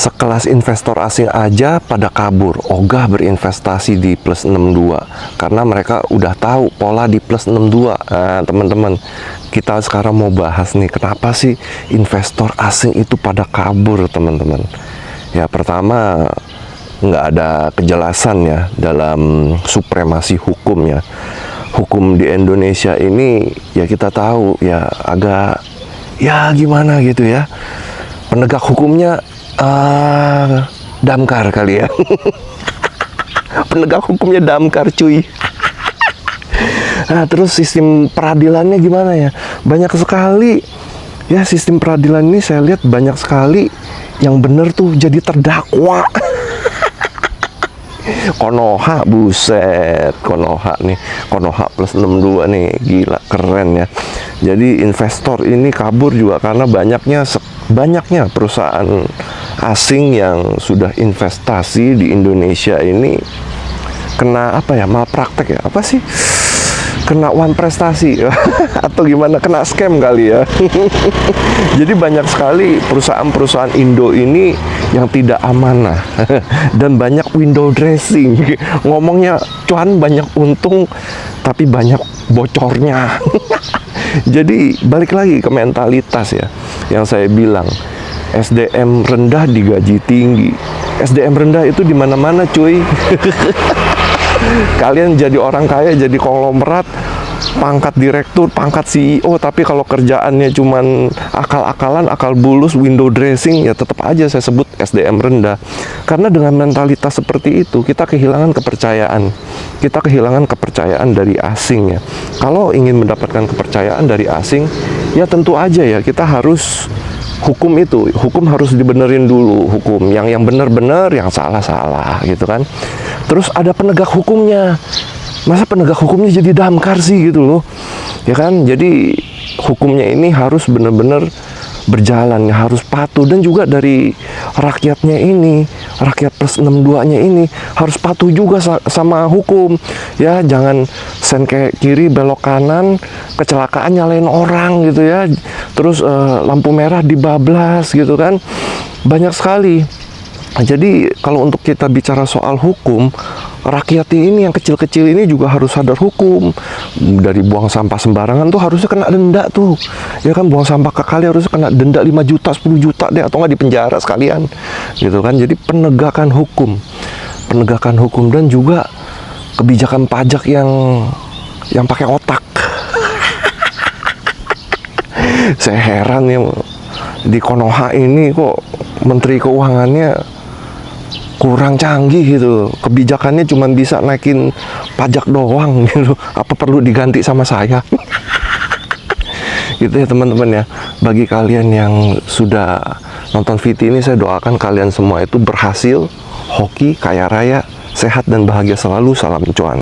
sekelas investor asing aja pada kabur, ogah berinvestasi di plus 62 karena mereka udah tahu pola di plus 62. Nah, teman-teman, kita sekarang mau bahas nih, kenapa sih investor asing itu pada kabur, teman-teman. Ya, pertama, nggak ada kejelasan ya dalam supremasi hukum ya. Hukum di Indonesia ini ya kita tahu ya agak ya gimana gitu ya. Penegak hukumnya damkar kali ya. Penegak hukumnya damkar, cuy. Nah, terus sistem peradilannya gimana ya? Banyak sekali ya, sistem peradilan ini saya lihat banyak sekali yang bener tuh jadi terdakwa. Konoha, buset, Konoha nih, Konoha plus 62 nih, gila, keren ya. Jadi investor ini kabur juga karena banyaknya perusahaan asing yang sudah investasi di Indonesia ini kena apa ya, malpraktek ya, apa sih, kena one prestasi atau gimana, kena scam kali ya. Jadi banyak sekali perusahaan-perusahaan Indo ini yang tidak amanah dan banyak window dressing. Ngomongnya cuan, banyak untung tapi banyak bocornya. Jadi balik lagi ke mentalitas ya, yang saya bilang SDM rendah digaji tinggi. SDM rendah itu di mana-mana, cuy. Kalian jadi orang kaya, jadi konglomerat, pangkat direktur, pangkat CEO, tapi kalau kerjaannya cuman akal-akalan, akal bulus, window dressing, ya tetap aja saya sebut SDM rendah. Karena dengan mentalitas seperti itu, kita kehilangan kepercayaan. Kita kehilangan kepercayaan dari asing ya. Kalau ingin mendapatkan kepercayaan dari asing, ya tentu aja ya kita harus hukum harus dibenerin dulu, hukum yang benar-benar, yang salah-salah gitu kan. Terus ada penegak hukumnya. Masa penegak hukumnya jadi damkar sih gitu loh, ya kan? Jadi hukumnya ini harus benar-benar berjalan, harus patuh, dan juga dari rakyatnya ini, rakyat plus 62-nya ini harus patuh juga sama hukum ya. Jangan sen ke kiri belok kanan, kecelakaan nyalain orang gitu ya, terus lampu merah dibablas gitu kan, banyak sekali. Jadi kalau untuk kita bicara soal hukum, rakyat ini yang kecil-kecil ini juga harus sadar hukum. Dari buang sampah sembarangan tuh harusnya kena denda tuh, ya kan. Buang sampah ke kali harusnya kena denda 5 juta, 10 juta deh, atau nggak di penjara sekalian gitu kan. Jadi penegakan hukum dan juga kebijakan pajak yang pakai otak. Saya heran ya, di Konoha ini kok Menteri Keuangannya kurang canggih gitu. Kebijakannya cuma bisa naikin pajak doang gitu. Apa perlu diganti sama saya? Gitu ya teman-teman ya. Bagi kalian yang sudah nonton VT ini, saya doakan kalian semua itu berhasil, hoki, kaya raya, sehat dan bahagia selalu. Salam cuan.